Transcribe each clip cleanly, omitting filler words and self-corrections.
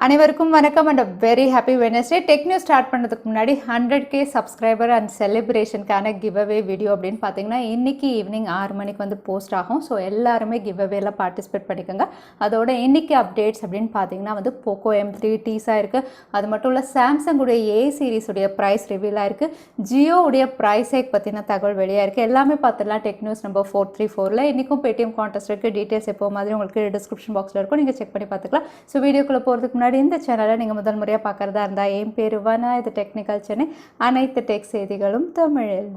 அனைவருக்கும் வணக்கம் and very happy Wednesday. Tech news start பண்ணுறதுக்கு முன்னாடி 100K சப்ஸ்கிரைபர் அண்ட் செலிப்ரேஷனுக்கான கிவ் அவே வீடியோ அப்படின்னு பார்த்தீங்கன்னா இன்றைக்கி ஈவினிங் 6 மணிக்கு வந்து போஸ்ட் ஆகும். ஸோ எல்லாருமே கிவ் அவேல பார்ட்டிசிபேட் பண்ணிக்கோங்க. அதோட இன்றைக்கி அப்டேட்ஸ் அப்படின்னு பார்த்தீங்கன்னா வந்து POCO M3 டீஸாக இருக்குது. அது மட்டும் இல்லை சாம்சங்குடைய A சீரிஸுடைய ப்ரைஸ் ரிவீலாக இருக்குது. ஜியோவுடைய ப்ரைஸ் ஹைக் பற்றின தகவல் வெளியாக இருக்குது. எல்லாமே பார்த்துடலாம் டெக் நியூஸ் நம்பர் 434. இன்றைக்கும் Paytm Contest இருக்குது. டீட்டெயில்ஸ் எப்போ மாதிரி உங்களுக்கு டிஸ்கிரிப்ஷன் பாக்ஸில் இருக்கும், நீங்கள் செக் பண்ணி பார்த்துக்கலாம். ஸோ வீடியோக்குள்ளே போகிறதுக்கு முன்னாடி இந்த சேனலை நீங்கள் முதல் முறையாக பார்க்குறதா இருந்தால் என் பேர் வனா, இது டெக்னிக்கல் சென்னை, அனைத்து டெக் செய்திகளும் தமிழில்.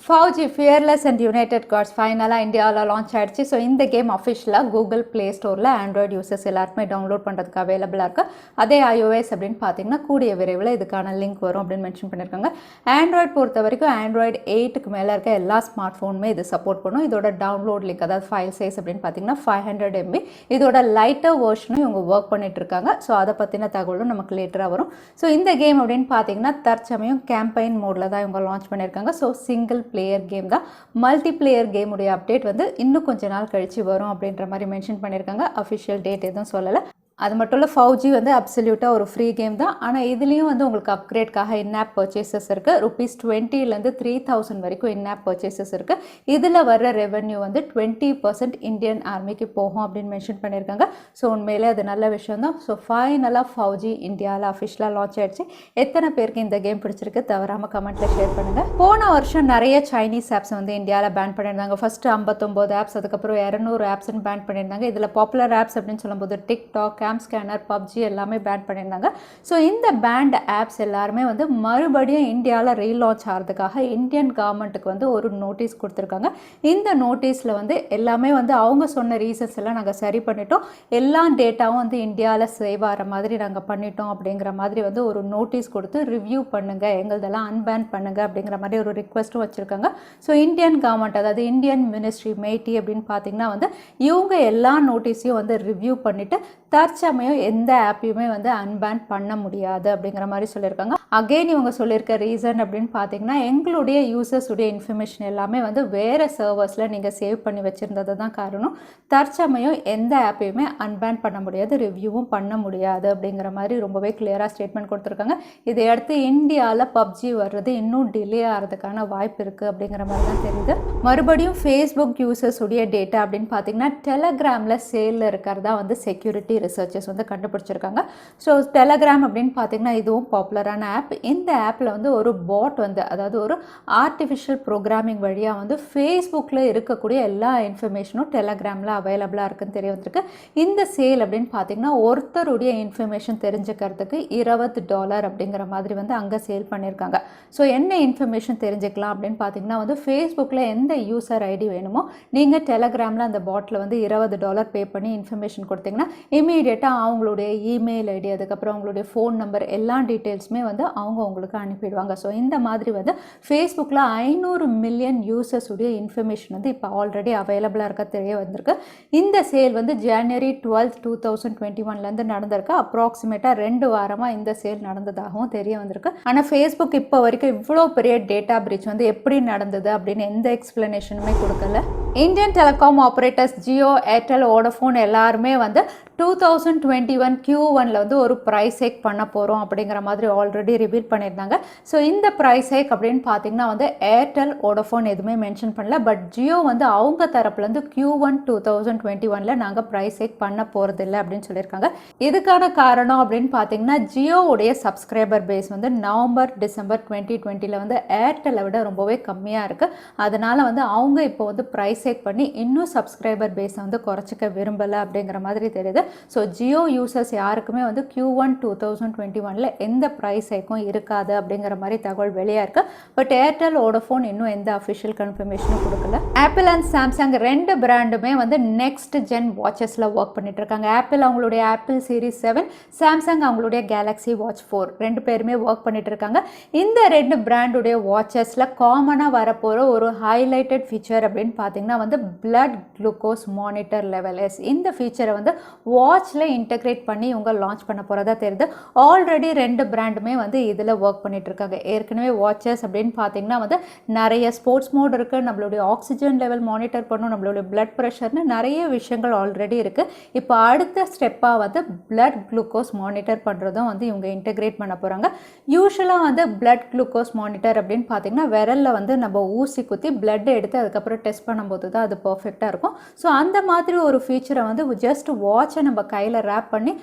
FAUG fearless and united guards ஃபைனலாக இந்தியாவில் லான்ச் ஆகிடுச்சு. ஸோ இந்த கேம் அஃபிஷியலாக கூகுள் ப்ளே ஸ்டோரில் ஆண்ட்ராய்டு யூசர்ஸ் எல்லாருக்குமே டவுன்லோட் பண்ணுறதுக்கு அவைலபிளாக இருக்குது. அதே iOS அப்படின்னு பார்த்தீங்கன்னா கூடிய விரைவில் இதுக்கான லிங்க் வரும் அப்படின்னு மென்ஷன் பண்ணியிருக்காங்க. ஆண்ட்ராய்டு பொறுத்த வரைக்கும் ஆண்ட்ராய்டு 8க்கு மேலே இருக்க எல்லா ஸ்மார்ட் ஃபோனுமே இது சப்போர்ட் பண்ணும். இதோட டவுன்லோட் லிங்க் அதாவது ஃபைல் சைஸ் அப்படின்னு பார்த்தீங்கன்னா 500 MB. இதோட லைட்டர் வேர்ஷனும் இவங்க ஒர்க் பண்ணிட்டு இருக்காங்க. ஸோ அதை பற்றின தகவலும் நமக்கு லேட்டராக வரும். ஸோ இந்த கேம் அப்படின்னு பார்த்தீங்கன்னா தற்சமயம் கேம்பெயின் மோடில் தான் இவங்க லான்ச் பண்ணியிருக்காங்க. ஸோ சிங்கிள் பிளேயர் கேம் தான். மல்டி பிளேயர் கேமுடைய அப்டேட் வந்து இன்னும் கொஞ்ச நாள் கழிச்சு வரும் அப்படின்ற மாதிரி மென்ஷன் பண்ணியிருக்காங்க. அஃபிஷியல் டேட் எதுவும் சொல்லலை. அது மட்டும் இல்லை FAUG வந்து அப்சல்யூட்டாக ஒரு ஃப்ரீ கேம் தான். ஆனால் இதுலேயும் வந்து உங்களுக்கு அப்கிரேட்காக இன்ஆப் பர்ச்சேசஸ் இருக்குது. ₹20 3000 வரைக்கும் இன்ஆப் பர்ச்சேசஸ் இருக்குது. இதில் வர்ற ரெவென்யூ வந்து 20% இந்தியன் ஆர்மிக்கு போகும் அப்படின்னு மென்ஷன் பண்ணியிருக்காங்க. ஸோ உண்மையிலே அது நல்ல விஷயம் தான். ஸோ ஃபைனலாக FAUG இந்தியாவில் அஃபிஷியலாக லான்ச் ஆகிடுச்சு. எத்தனை பேருக்கு இந்த கேம் பிடிச்சிருக்கு தவறாமல் கமெண்ட்டில் ஷேர் பண்ணுங்கள். போன வருஷம் நிறைய சைனீஸ் ஆப்ஸ் வந்து இந்தியாவில் பேன் பண்ணியிருந்தாங்க. ஃபஸ்ட்டு 59 ஆப்ஸ், அதுக்கப்புறம் 200 ஆப்ஸ்ன்னு பேன் பண்ணியிருந்தாங்க. இதில் பாப்புலர் ஆப்ஸ் அப்படின்னு சொல்லும்போது டிக்டாக், ஸ்கேனர், PUBG எல்லாமே பேன் பண்ணியிருந்தாங்க. ஸோ இந்த பேண்ட் ஆப்ஸ் எல்லாருமே வந்து மறுபடியும் இந்தியாவில் ரீலான்ச் ஆகிறதுக்காக இந்தியன் கவர்மெண்ட்டுக்கு வந்து ஒரு நோட்டீஸ் கொடுத்துருக்காங்க. இந்த நோட்டீஸில் வந்து எல்லாமே வந்து அவங்க சொன்ன ரீசன்ஸ் எல்லாம் நாங்கள் சரி பண்ணிட்டோம், எல்லா டேட்டாவும் வந்து இந்தியாவில் சேவ் ஆகிற மாதிரி நாங்கள் பண்ணிட்டோம் அப்படிங்கிற மாதிரி வந்து ஒரு நோட்டீஸ் கொடுத்து ரிவ்யூ பண்ணுங்கள், எங்களதெல்லாம் அன்பேன் பண்ணுங்கள் அப்படிங்கிற மாதிரி ஒரு ரிக்வெஸ்ட்டும் வச்சுருக்காங்க. ஸோ இந்தியன் கவர்மெண்ட் அதாவது இந்தியன் மினிஸ்ட்ரி மெய்டி அப்படின்னு பார்த்தீங்கன்னா வந்து இவங்க எல்லா நோட்டீஸையும் வந்து ரிவ்யூ பண்ணிவிட்டு தற்சமயம் எந்த ஆப்பையுமே வந்து அன்பேன் பண்ண முடியாது அப்படிங்கிற மாதிரி சொல்லியிருக்காங்க. அகெயின் இவங்க சொல்லியிருக்க ரீசன் அப்படின்னு பார்த்தீங்கன்னா எங்களுடைய யூசர்ஸுடைய இன்ஃபர்மேஷன் எல்லாமே வந்து வேறு சர்வர்ஸில் நீங்கள் சேவ் பண்ணி வச்சுருந்தது தான் காரணம். தற்சமயம் எந்த ஆப்பையுமே அன்பேன் பண்ண முடியாது, ரிவ்யூவும் பண்ண முடியாது அப்படிங்கிற மாதிரி ரொம்பவே கிளியராக ஸ்டேட்மெண்ட் கொடுத்துருக்காங்க. இதையடுத்து இந்தியாவில் PUBG வர்றது இன்னும் டிலே ஆகிறதுக்கான வாய்ப்பு இருக்குது அப்படிங்கிற மாதிரி தான் தெரியுது. மறுபடியும் ஃபேஸ்புக் யூசர்ஸுடைய டேட்டா அப்படின்னு பார்த்தீங்கன்னா டெலகிராமில் சேலில் இருக்கிறதா வந்து செக்யூரிட்டி ரிசர்ச்சர்ஸ் வந்து கண்டுபிடிச்சிருக்காங்க. ஸோ டெலகிராம் அப்படின்னு பார்த்தீங்கன்னா இதுவும் பாப்புலரான ஆப். இந்த ஆப்பில் வந்து ஒரு பாட் வந்து அதாவது ஒரு ஆர்டிஃபிஷியல் ப்ரோக்ராமிங் வழியாக வந்து ஃபேஸ்புக்கில் இருக்கக்கூடிய எல்லா இன்ஃபர்மேஷனும் டெலகிராமில் அவைலபிளாக இருக்குன்னு தெரிய வந்திருக்கு. இந்த சேல் அப்படின்னு பார்த்தீங்கன்னா ஒருத்தருடைய இன்ஃபர்மேஷன் தெரிஞ்சுக்கிறதுக்கு $20 அப்படிங்கிற மாதிரி வந்து அங்கே சேல் பண்ணியிருக்காங்க. ஸோ என்ன இன்ஃபர்மேஷன் தெரிஞ்சுக்கலாம் அப்படின்னு பார்த்தீங்கன்னா வந்து ஃபேஸ்புக்கில் எந்த யூசர் ஐடி வேணுமோ நீங்கள் டெலகிராமில் அந்த பாட்டில் வந்து $20 பே பண்ணி இன்ஃபர்மேஷன் கொடுத்தீங்கன்னா இமீடியட்டாக அவங்களுடைய இமெயில் ஐடி, அதுக்கப்புறம் அவங்களுடைய ஃபோன் நம்பர் எல்லா டீட்டெயில்ஸுமே வந்து அவங்க உங்களுக்கு அனுப்பிடுவாங்க. ஸோ இந்த மாதிரி வந்து ஃபேஸ்புக்கில் 500 மில்லியன் யூசர்ஸுடைய இன்ஃபர்மேஷன் வந்து இப்போ ஆல்ரெடி அவைலபிளாக இருக்க தெரிய வந்திருக்கு. இந்த சேல் வந்து January 12, 2021 நடந்திருக்கு. அப்ராக்சிமேட்டாக 2 வாரமாக இந்த சேல் நடந்ததாகவும் தெரிய வந்திருக்கு. ஆனால் ஃபேஸ்புக் இப்போ வரைக்கும் இவ்வளோ பெரிய டேட்டா பிரீச் வந்து எப்படி நடந்தது அப்படின்னு எந்த எக்ஸ்பிளனேஷனுமே கொடுக்கல. Indian telecom operators Jio, Airtel, Vodafone எல்லாருமே வந்து 2021 Q1 வந்து ஒரு ப்ரைஸ் ஹைக் பண்ண போகிறோம் அப்படிங்கிற மாதிரி ஆல்ரெடி ரிவீல் பண்ணியிருந்தாங்க. ஸோ இந்த ப்ரைஸ் ஹைக் அப்படின்னு பார்த்தீங்கன்னா வந்து ஏர்டெல், வோடஃபோன் எதுவுமே மென்ஷன் பண்ணல. பட் ஜியோ வந்து அவங்க தரப்புலேருந்து Q1 2021 நாங்கள் ப்ரைஸ் ஹைக் பண்ண போகிறதில்லை அப்படின்னு சொல்லியிருக்காங்க. இதுக்கான காரணம் அப்படின்னு பார்த்தீங்கன்னா ஜியோவுடைய சப்ஸ்கிரைபர் பேஸ் வந்து நவம்பர், டிசம்பர் 2020 வந்து ஏர்டெல்லை விட ரொம்பவே கம்மியாக இருக்குது. அதனால் வந்து அவங்க இப்போ வந்து ப்ரைஸ் ஹைக் பண்ணி இன்னும் சப்ஸ்கிரைபர் பேஸை வந்து குறைச்சிக்க விரும்பலை அப்படிங்கிற மாதிரி தெரியுது. ஸோ ஜியோ யூசர்ஸ் யாருக்குமே வந்து Q1 2021 எந்த ப்ரைஸ் ஹைக்கும் இருக்காது அப்படிங்கிற மாதிரி தகவல் வெளியாக இருக்குது. பட் ஏர்டெல், வோடஃபோன் இன்னும் எந்த அஃபிஷியல் கன்ஃபர்மேஷனும் கொடுக்கல. ஆப்பிள் அண்ட் சாம்சங் ரெண்டு பிராண்டுமே வந்து நெக்ஸ்ட் ஜென் வாட்சஸில் ஒர்க் பண்ணிட்டு இருக்காங்க. ஆப்பிள் அவங்களுடைய ஆப்பிள் சீரிஸ் 7, சாம்சங் அவங்களுடைய Galaxy Watch 4 ரெண்டு பேருமே ஒர்க் பண்ணிட்டு இருக்காங்க. இந்த ரெண்டு பிராண்டுடைய வாட்சஸில் காமனாக வரப்போகிற ஒரு ஹைலைட்டட் ஃபீச்சர் அப்படின்னு பார்த்தீங்கன்னா பார்த்தீங்கன்னா வந்து blood glucose monitor levels. இந்த ஃபீச்சரை வந்து வாட்சில் இன்டெகிரேட் பண்ணி இவங்க லான்ச் பண்ண போகிறதா தெரியுது. ஆல்ரெடி 2 பிராண்டுமே வந்து இதில் ஒர்க் பண்ணிட்டு இருக்காங்க. ஏற்கனவே வாட்சஸ் அப்படின்னு பார்த்தீங்கன்னா வந்து நிறைய ஸ்போர்ட்ஸ் மோட் இருக்குது, நம்மளுடைய ஆக்சிஜன் லெவல் மானிட்டர் பண்ணும், நம்மளுடைய பிளட் ப்ரெஷர்னு நிறைய விஷயங்கள் ஆல்ரெடி இருக்குது. இப்போ அடுத்த ஸ்டெப்பாக வந்து பிளட் குளுக்கோஸ் மானிட்டர் பண்ணுறதும் வந்து இவங்க இன்டெகிரேட் பண்ண போகிறாங்க. யூஸ்வலாக வந்து பிளட் குளுக்கோஸ் மானிட்டர் அப்படின்னு பார்த்தீங்கன்னா விரலில் வந்து நம்ம ஊசி குத்தி பிளட் எடுத்து அதுக்கப்புறம் டெஸ்ட் பண்ணும்போது தான் அது பர்ஃபெக்டாக இருக்கும். ஸோ அந்த மாதிரி ஒரு ஃபீச்சரை வந்து ஜஸ்ட் வாட்சை நம்ம கையில் ரேப் பண்ணி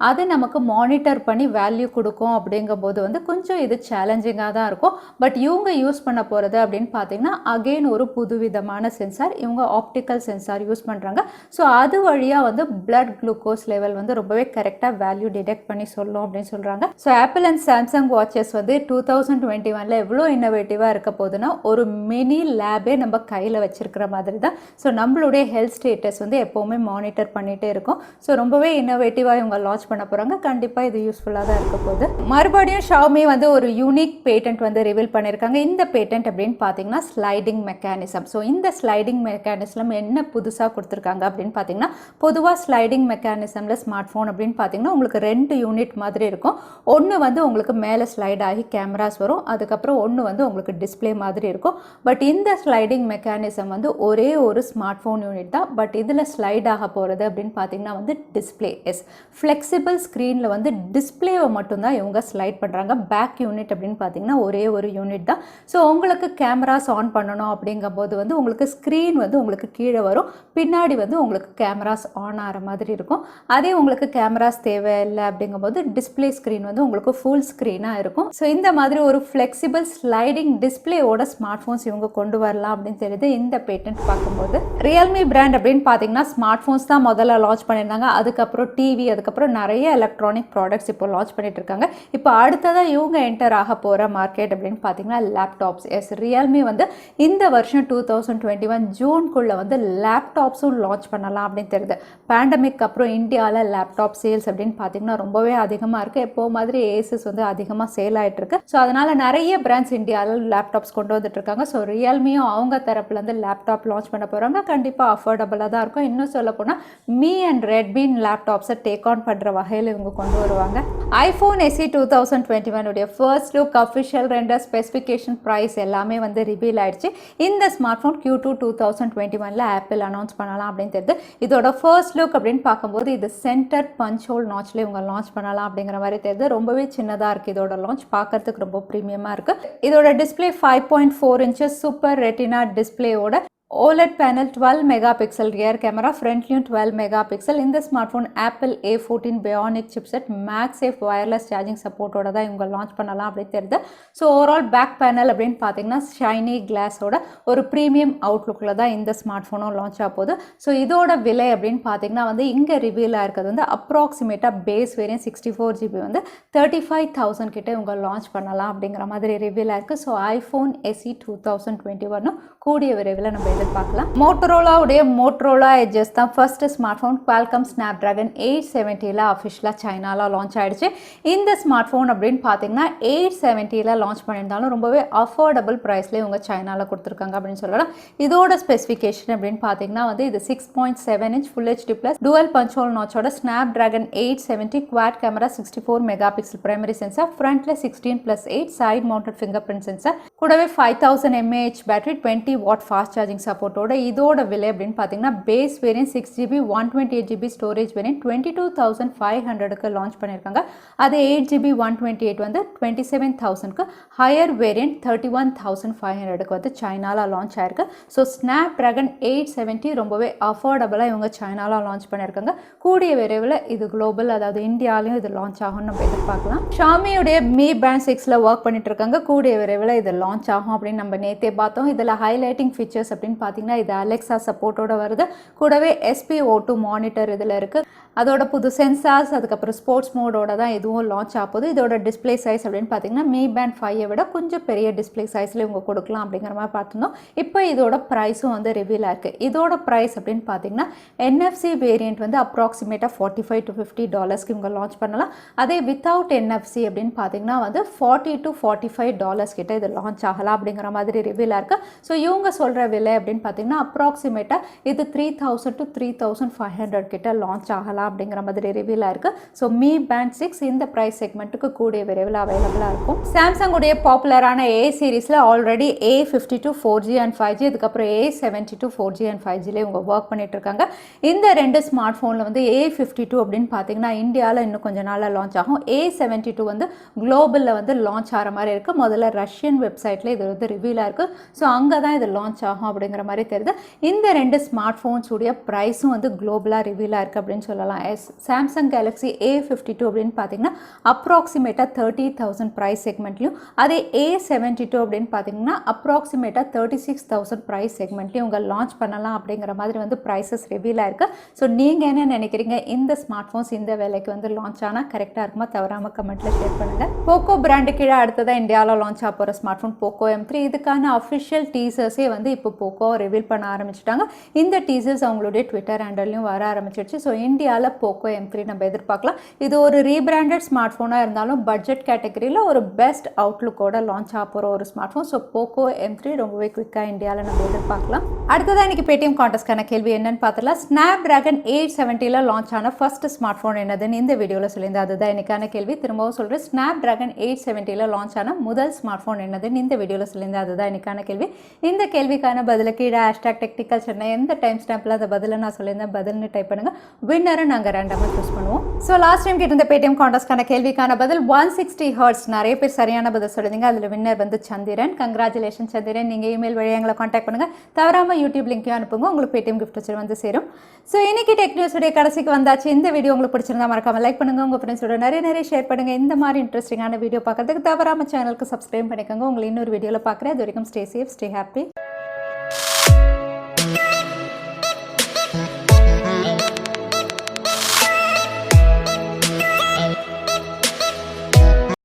அது நமக்கு மானிட்டர் பண்ணி வேல்யூ கொடுக்கும். அப்படிங்கும்போது வந்து கொஞ்சம் இது சேலஞ்சிங்காக தான் இருக்கும். பட் இவங்க யூஸ் பண்ண போகிறது அப்படின்னு பார்த்தீங்கன்னா அகெயின் ஒரு புதுவிதமான சென்சார், இவங்க ஆப்டிக்கல் சென்சார் யூஸ் பண்ணுறாங்க. ஸோ அது வழியாக வந்து பிளட் குளுக்கோஸ் லெவல் வந்து ரொம்பவே கரெக்டாக வேல்யூ டிடெக்ட் பண்ணி சொல்லும் அப்படின்னு சொல்கிறாங்க. So apple and Samsung watches வந்து 2021 எவ்வளோ இன்னோவேட்டிவாக இருக்க போகுதுன்னா ஒரு மினி லேபே நம்ம கையில் வச்சிருக்கிற மாதிரி தான். ஸோ நம்மளுடைய ஹெல்த் ஸ்டேட்டஸ் வந்து எப்போவுமே மானிட்டர் பண்ணிகிட்டே இருக்கும். ஸோ ரொம்பவே இன்னோவேட்டிவாக இவங்க லான்ச் பண்ண போகிறாங்க. கண்டிப்பாக இது யூஸ்ஃபுல்லாக தான் இருக்க போகுது. மறுபடியும் Xiaomi வந்து ஒரு யூனிக் பேட்டன்ட் வந்து ரிவீல் பண்ணியிருக்காங்க. இந்த பேட்டன்ட் அப்படின்னு பார்த்தீங்கன்னா ஸ்லைடிங் மெக்கானிசம். ஸோ இந்த ஸ்லைடிங் மெக்கானிசம் என்ன புதுசாக கொடுத்துருக்காங்க அப்படின்னு பார்த்தீங்கன்னா பொதுவாக ஸ்லைடிங் மெக்கானிசமில் ஸ்மார்ட் ஃபோன் அப்படின்னு பார்த்தீங்கன்னா உங்களுக்கு 2 யூனிட் மாதிரி இருக்கும். ஒன்று வந்து உங்களுக்கு மேலே ஸ்லைட் ஆகி கேமராஸ் வரும், அதுக்கப்புறம் ஒன்று வந்து உங்களுக்கு டிஸ்பிளே மாதிரி இருக்கும். பட் இந்த ஸ்லைடிங் மெக்கானிசம் வந்து ஒரே ஒரு ஸ்மார்ட் ஃபோன் யூனிட் தான். பட் இதில் ஸ்லைட் ஆக போகிறது அப்படின்னு பார்த்தீங்கன்னா வந்து டிஸ்பிளே எஸ். ஃப்ளெக்சிபிள் ஸ்க்ரீனில் வந்து டிஸ்பிளேவை மட்டும்தான் இவங்க ஸ்லைட் பண்ணுறாங்க. பேக் யூனிட் அப்படின்னு பார்த்தீங்கன்னா ஒரே ஒரு யூனிட் தான். ஸோ உங்களுக்கு கேமராஸ் ஆன் பண்ணணும் அப்படிங்கும்போது வந்து உங்களுக்கு ஸ்க்ரீன் வந்து உங்களுக்கு கீழே வரும், பின்னாடி வந்து உங்களுக்கு கேமராஸ் ஆன் ஆகிற மாதிரி இருக்கும். அதே உங்களுக்கு கேமராஸ் தேவையில்லை அப்படிங்கும்போது டிஸ்பிளே ஸ்க்ரீன் வந்து உங்களுக்கு ஃபுல் ஸ்க்ரீனாக இருக்கும். ஸோ இந்த மாதிரி ஒரு ஃப்ளெக்சிபிள் ஸ்லைடிங் டிஸ்பிளேயோட ஸ்மார்ட் ஃபோன்ஸ் இவங்க கொண்டு வரலாம் அப்படின்னு தெரியுது இந்த பேட்டன்ட் பார்க்கும்போது. ரியல்மி பிராண்ட் அப்படின்னு பார்த்தீங்கன்னா ஸ்மார்ட் ஃபோன்ஸ் தான் முதல்ல லான்ச் பண்ணியிருந்தாங்க. அதுக்கப்புறம் டிவி, அதுக்கப்புறம் நிறைய எலக்ட்ரானிக் ப்ராடக்ட்ஸ் இப்போ லான்ச் பண்ணிட்டு இருக்காங்க. இப்போ அடுத்ததாக இவங்க என்டர் ஆக போகிற மார்க்கெட் அப்படின்னு பார்த்தீங்கன்னா லேப்டாப்ஸ் எஸ். ரியல்மி வந்து இந்த வருஷம் 2021 ஜூன்குள்ளே வந்து லேப்டாப்ஸும் லான்ச் பண்ணலாம் அப்படின்னு தெரியுது. பேண்டமிக் அப்புறம் இந்தியாவில் லேப்டாப் சேல்ஸ் அப்படின்னு பார்த்தீங்கன்னா ரொம்பவே அதிகமாக இருக்குது. எப்போ மாதிரி ஏசஸ் வந்து அதிகமாக சேல் ஆகிட்டு இருக்கு. ஸோ அதனால் நிறைய பிராண்ட்ஸ் இந்தியாவில் லேப்டாப்ஸ் கொண்டு வந்துட்டு இருக்காங்க. ஸோ ரியல்மியும் அவங்க தரப்புலேருந்து லேப்டாப் லான்ச் பண்ண போகிறாங்க. கண்டிப்பாக அஃபோர்டபுளாக தான் இருக்கும். இன்னும் சொல்ல போனால் மீ அண்ட் ரெட்மி லேப்டாப்ஸை டேக் ஆன் பண்ணுற வகையில் இவங்க கொண்டு வருவாங்க. ஐஃபோன் SE 2021 உடைய first look official render specification price எல்லாமே வந்து ரிவீல் ஆயிடுச்சு. இந்த smart phone Q2 2021 apple announce பண்ணலாம் அப்படின்னு தெரியுது. இதோட ஃபர்ஸ்ட் லுக் அப்படின்னு பார்க்கும்போது இது சென்டர் பஞ்ச் ஹோல் நாட்ச்ல இவங்க லான்ச் பண்ணலாம் அப்படிங்கிற மாதிரி தெரியுது. ரொம்பவே சின்னதாக இருக்குது இதோட லான்ச், பார்க்கறதுக்கு ரொம்ப ப்ரீமியமாக இருக்குது. இதோட டிஸ்பிளே 5.4 inches சூப்பர் ரெட்டினா டிஸ்பிளேயோட OLED panel 12 megapixel rear camera, ஃப்ரண்ட்லையும் 12 megapixel. இந்த smartphone Apple A14 Bionic chipset MagSafe wireless charging சப்போர்ட்டோட தான் இவங்க லான்ச் பண்ணலாம் அப்படின்னு தெரியுது. ஸோ ஓவரால் பேக் பேனல் அப்படின்னு பார்த்தீங்கன்னா ஷைனி கிளாஸோட ஒரு ப்ரீமியம் அவுட்லுக்கில் தான் இந்த ஸ்மார்ட் ஃபோனும் லான்ச் ஆக போகுது. ஸோ இதோட விலை அப்படின்னு பார்த்தீங்கன்னா வந்து இங்கே ரிவீல் ஆயிருக்கிறது வந்து அப்ராக்சிமேட்டாக பேஸ் வேரியன்ட் 64 GB வந்து 35,000 கிட்ட இவங்க லான்ச் பண்ணலாம் அப்படிங்கிற மாதிரி ரிவீல் ஆயிருக்கு. ஸோ ஐஃபோன் SE 2021 கூடிய விரைவில் நம்ம எதிர்பார்க்கலாம். மோட்டோரோலாவுடைய மோட்டோரோலா எட்ஜஸ் தான் first smart phone Qualcomm Snapdragon 870 அஃபிஷியலாக சைனாவில் லான்ச் ஆயிடுச்சு. இந்த ஸ்மார்ட் ஃபோன் அப்படின்னு பார்த்தீங்கன்னா 870 லான்ச் பண்ணியிருந்தாலும் ரொம்பவே அஃபோர்டபுள் ப்ரைஸ்லேயே இவங்க சைனாவில் கொடுத்துருக்காங்க அப்படின்னு சொல்லலாம். இதோட ஸ்பெசிஃபிகேஷன் அப்படின்னு பார்த்தீங்கன்னா வந்து இது 6.7 inch Full HD Plus dual punch hole notch-ஓட Snapdragon 870 quad camera 64 megapixel primary sensor, ஃப்ரண்ட்ல 16+8 side mounted fingerprint sensor, கூடவே 5000 mAh battery 20 watt fast charging சப்போர்ட்டோட இதோட விலை அப்படின்னு பார்த்தீங்கன்னா base variant 6GB 128GB storage variant 22,500க்கு லான்ச் பண்ணியிருக்காங்க. அது 8GB 128 வந்து 27,000க்கு, ஹையர் வேரியன்ட் 31,500க்கு வந்து சைனாவில் லான்ச் ஆயிருக்கு. ஸோ Snapdragon 870 ரொம்பவே அஃபோர்டபுளாக இவங்க சைனாவில் லான்ச் பண்ணியிருக்காங்க. கூடிய விரைவில் இது குளோபல், அதாவது இந்தியாலையும் இது லான்ச் ஆகும்னு நம்ம எதிர்பார்க்கலாம். ஷாமியுடைய Mi Band 6ல ஒர்க் பண்ணிட்டு இருக்காங்க. கூடிய விரைவில் இது லான்ச் ஆகும் அப்படின்னு நம்ம நேற்றே பார்த்தோம். இதில் ஹைலைட்டிங் ஃபீச்சர்ஸ் அப்படின்னு பார்த்தீங்கன்னா இது அலெக்ஸா சப்போர்ட்டோட வருது. கூடவே SpO2 மானிட்டர் இதில் இருக்குது. அதோட புது சென்சார்ஸ், அதுக்கப்புறம் ஸ்போர்ட்ஸ் மோடோட தான் இதுவும் லான்ச் ஆகுது. இதோட டிஸ்பிளே சைஸ் அப்படின்னு பார்த்தீங்கன்னா Mi Band 5 விட கொஞ்சம் பெரிய டிஸ்பிளே சைஸில் இவங்க கொடுக்கலாம் அப்படிங்கிற மாதிரி பார்த்துருந்தோம். இப்போ இதோட ப்ரைஸும் வந்து ரிவீல் ஆயிருக்கு. இதோட ப்ரைஸ் அப்படின்னு பார்த்தீங்கன்னா NFC வேரியன்ட் வந்து அப்ராக்சிமேட்டாக $45 to $50 இவங்க லான்ச் பண்ணலாம். அதே வித்தவுட் NFC அப்படின்னு பார்த்தீங்கன்னா வந்து $40 to $45 கிட்ட இது லான்ச் ஆகலாம் அப்படிங்கிற மாதிரி ரிவீல் ஆயிருக்கு. ஸோ இவங்க சொல்கிற விலை அப்படின்னு பார்த்தீங்கன்னா அப்ராக்சிமேட்டாக இது 3000 to 3500 கிட்ட லான்ச் ஆகலாம் அப்படிங்கிற மாதிரி ரிவீல் ஆயிருக்கு. ஸோ மீ பேண்ட் 6 இந்த ப்ரைஸ் செக்மெண்ட்டுக்கு கூடிய விரைவில் அவைலபிளாக இருக்கும். சாம்சங் உடைய பாப்புலரான ஏ சீரீஸில் already A52 4G and 5G, இதுக்கப்புறம் A72 4G and 5Gல இவங்க ஒர்க் பண்ணிட்டு இருக்காங்க. இந்த ரெண்டு ஸ்மார்ட் ஃபோனில் வந்து A52 அப்படின்னு பார்த்தீங்கன்னா இந்தியாவில் இன்னும் கொஞ்ச நாளில் லான்ச் ஆகும். A72 வந்து குளோபலில் வந்து லான்ச் ஆகிற மாதிரி இருக்குது. முதல்ல ரஷ்யன் வெப்சைட்டில் இது வந்து ரிவீலாக இருக்குது. ஸோ அங்கே தான் இது லான்ச் ஆகும் அப்படிங்கிற மாதிரி தெரியுது. இந்த ரெண்டு ஸ்மார்ட் ஃபோன்ஸ் உடைய ப்ரைஸும் வந்து குளோபலாக ரிவீலாக இருக்குது அப்படின்னு சொல்லலாம். சாம்சங் கேலக்ஸி A52 அப்படின்னு பார்த்தீங்கன்னா அப்ராக்சிமேட்டாக 30,000 ப்ரைஸ் செக்மெண்ட்லையும், அதே A72 அப்படின்னு பார்த்தீங்கன்னா அப்ராக்சிமேட்டாக 36,000 ப்ரைஸ் செக்மெண்ட்லையும் உங்கள் லான்ச் பண்ணலாம் அப்படிங்கிற மாதிரி வந்து ப்ரைஸஸ் ரிவீலாக இருக்குது. ஸோ நீங்கள் என்ன நினைக்கிறீங்க? இந்த ஸ்மார்ட் ஃபோன்ஸ் இந்த வேலைக்கு வந்து லான்ச் ஆனால் கரெக்டாக இருக்குமா? தவறாமல் கமெண்ட்டில் ஷேர் பண்ணுங்கள். போக்கோ பிராண்டு கீழே அடுத்ததான் இந்தியாவில் லான்ச் ஆக போகிற ஸ்மார்ட் ஃபோன் போக்கோ M3. இதுக்கான அஃபிஷியல் டீசர்ஸே வந்து இப்போ போக்கோ ரிவீல் பண்ண ஆரம்பிச்சிட்டாங்க. இந்த டீசர்ஸ் அவங்களுடைய ட்விட்டர் ஹேண்டல்லையும் வர ஆரம்பிச்சிருச்சு. ஸோ இந்தியாவில் போக்கோ M3 நம்ம எதிர்பார்க்கலாம். இது ஒரு ரீபிராண்டட் ஸ்மார்ட் ஃபோனாக இருந்தாலும் பட்ஜெட் கேட்டகரியில் ஒரு பெஸ்ட் அவுட்லுக்கோட லான்ச் ஆக போகிற ஒரு smart phone. So Poco M3 ரொம்பவே குவிக்காக இந்தியாவில் நம்ம எதிர்பார்க்கலாம். அடுத்ததான் இன்றைக்கி பேடிஎம் கான்டெஸ்ட்கான கேள்வி என்னன்னு பார்த்தலாம். ஸ்னாப்டிராகன் 870 லான்ச் ஆன ஃபர்ஸ்ட் ஸ்மார்ட் ஃபோன் என்னதுன்னு இந்த வீடியோவில் சொல்லியிருந்தேன். அதுதான் இன்றைக்கான கேள்வி. திரும்பவும் சொல்கிறேன், ஸ்னாப்டிராகன் 870 லான்ச் ஆன முதல் ஸ்மார்ட் ஃபோன் என்னதுன்னு இந்த வீடியோவில் சொல்லியிருந்தேன். அதுதான் இன்றைக்கான கேள்வி. இந்த கேள்விக்கான பதில கீழே #technicalchennai எந்த டைம் ஸ்டாம்பில் அந்த பதிலை நான் சொல்லியிருந்தேன் பதில்னு டைப் பண்ணுங்கள். வின்னரை நாங்கள் ரேண்டமாக சூஸ் பண்ணுவோம். ஸோ லாஸ்ட் டைம் கேட்டிருந்த பேடிஎம் கான்டெஸ்ட்கான கேள்விக்கான பதில் 160 ஹர்ட்ஸ். நிறைய பேர் சரியான பதில் சொல்லியிருந்தீங்க. அதில் வின்னர் வந்து சந்திரன். கங்க்ராச்சுலேஷன் சந்திரன். நீங்கள் இமெயில் வழியாக எங்களை காண்டாக்ட் பண்ணுங்கள். தவறாமல் யூடியூப் லிங்க்கையும் அனுப்புங்க. உங்களுக்கு பேடிஎம் கிஃப்ட் வச்சு வந்து சேரும். ஸோ இன்னைக்கு டெக் நியூஸுடைய கடைசிக்கு வந்தாச்சு. இந்த வீடியோ உங்களுக்கு பிடிச்சிருந்தா மறக்காமல் லைக் பண்ணுங்கள். உங்கள் ஃப்ரெண்ட்ஸோட நிறைய ஷேர் பண்ணுங்கள். இந்த மாதிரி இன்ட்ரெஸ்டிங்கான வீடியோ பார்க்குறதுக்கு தவறாமல் சேனலுக்கு சப்ஸ்கிரைப் பண்ணிக்கோங்க. உங்களை இன்னொரு வீடியோவில் பார்க்குறேன். அது வரைக்கும் ஸ்டே சேஃப், ஸ்டே ஹாப்பி.